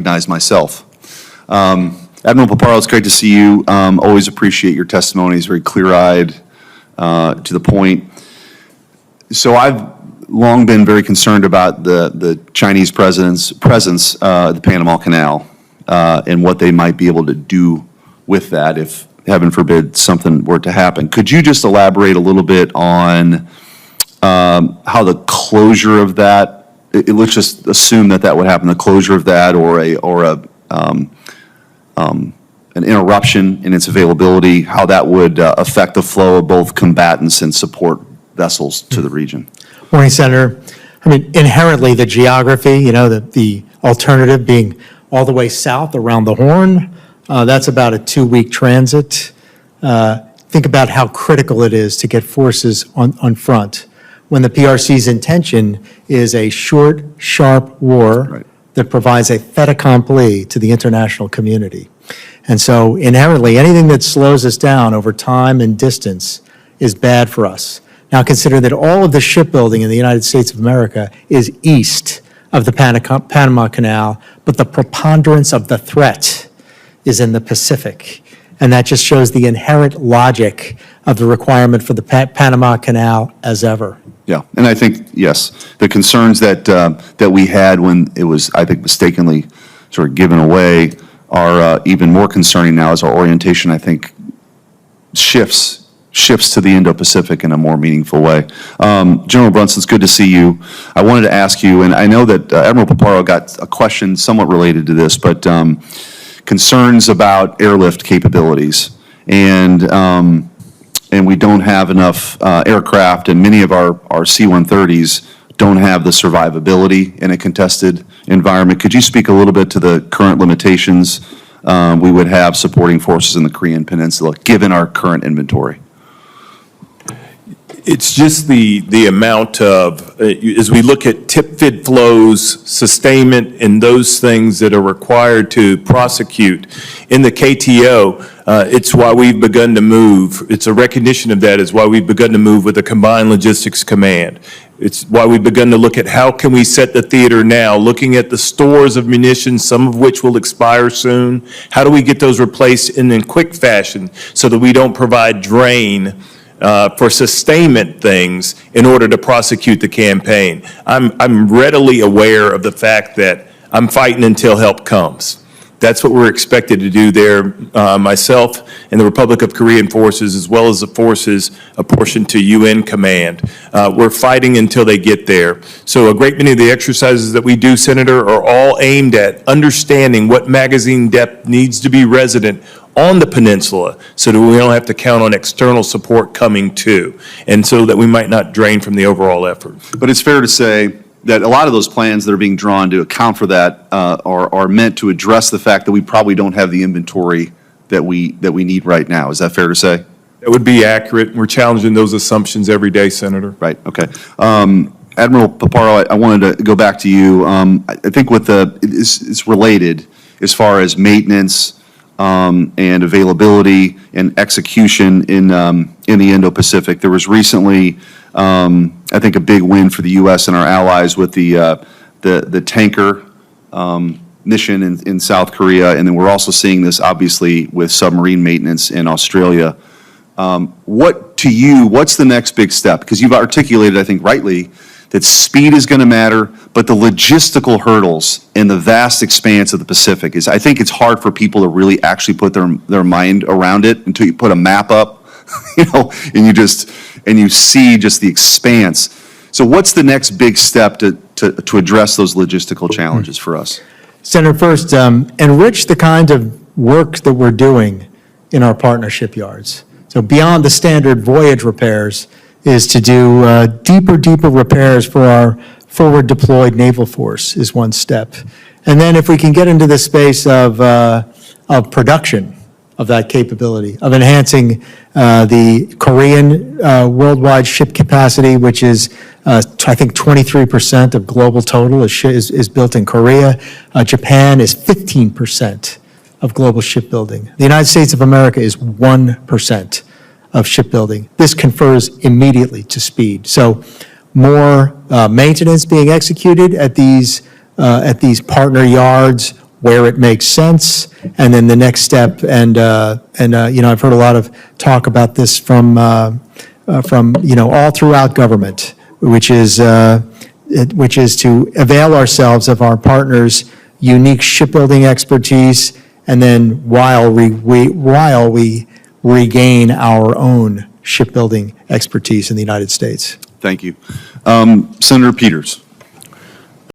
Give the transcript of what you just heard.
recognize myself. Admiral Paparo, it's great to see you. Always appreciate your testimonies, very clear-eyed, to the point. So I've long been very concerned about the Chinese presence at the Panama Canal and what they might be able to do with that if, heaven forbid, something were to happen. Could you just elaborate a little bit on how the closure of that, let's just assume that that would happen, the closure of that or an interruption in its availability, how that would affect the flow of both combatants and support vessels to the region? Morning, Senator. I mean, inherently, the geography, the alternative being all the way south around the Horn, that's about a 2-week transit. Think about how critical it is to get forces on front when the PRC's intention is a short, sharp war that provides a fait accompli to the international community. And so inherently, anything that slows us down over time and distance is bad for us. Now consider that all of the shipbuilding in the United States of America is east of the Panama Canal, but the preponderance of the threat is in the Pacific. And that just shows the inherent logic of the requirement for the Panama Canal as ever. Yeah, and I think, yes, the concerns that we had when it was, I think, mistakenly sort of given away are even more concerning now as our orientation, I think, shifts to the Indo-Pacific in a more meaningful way. General Brunson, it's good to see you. I wanted to ask you, and I know that Admiral Paparo got a question somewhat related to this, but concerns about airlift capabilities. And we don't have enough aircraft, and many of our C-130s don't have the survivability in a contested environment. Could you speak a little bit to the current limitations we would have supporting forces in the Korean Peninsula, given our current inventory? It's just the amount of, as we look at tip-fid flows, sustainment, and those things that are required to prosecute in the KTO, it's why we've begun to move. It's a recognition of that is why we've begun to move with a combined logistics command. It's why we've begun to look at how can we set the theater now, looking at the stores of munitions, some of which will expire soon. How do we get those replaced in quick fashion so that we don't provide drain for sustainment things in order to prosecute the campaign? I'm readily aware of the fact that I'm fighting until help comes. That's what we're expected to do there, myself and the Republic of Korean forces, as well as the forces apportioned to UN command. We're fighting until they get there. So a great many of the exercises that we do, Senator, are all aimed at understanding what magazine depth needs to be resident on the peninsula so that we don't have to count on external support coming too, and so that we might not drain from the overall effort. But it's fair to say that a lot of those plans that are being drawn to account for that are meant to address the fact that we probably don't have the inventory that we need right now. Is that fair to say? That would be accurate. We're challenging those assumptions every day, Senator. Right, okay. Admiral Paparo, I wanted to go back to you. I think with it's related as far as maintenance and availability and execution in the Indo-Pacific. There was recently, I think, a big win for the U.S. and our allies with the tanker mission in South Korea, and then we're also seeing this obviously with submarine maintenance in Australia. What's the next big step? Because you've articulated, I think rightly, that speed is going to matter, but the logistical hurdles in the vast expanse of the Pacific I think it's hard for people to really actually put their mind around it until you put a map up, and you see just the expanse. So what's the next big step to address those logistical challenges for us? Senator, first, enrich the kind of work that we're doing in our partnership yards. So beyond the standard voyage repairs is to do deeper repairs for our forward deployed naval force is one step. And then if we can get into the space of production of that capability, of enhancing the Korean worldwide ship capacity, which is, I think, 23% of global total is built in Korea. Japan is 15% of global shipbuilding. The United States of America is 1% of shipbuilding. This confers immediately to speed. So more maintenance being executed at these partner yards, where it makes sense, and then the next step, and I've heard a lot of talk about this from all throughout government, which is to avail ourselves of our partners' unique shipbuilding expertise, and then while we regain our own shipbuilding expertise in the United States. Thank you. Senator Peters.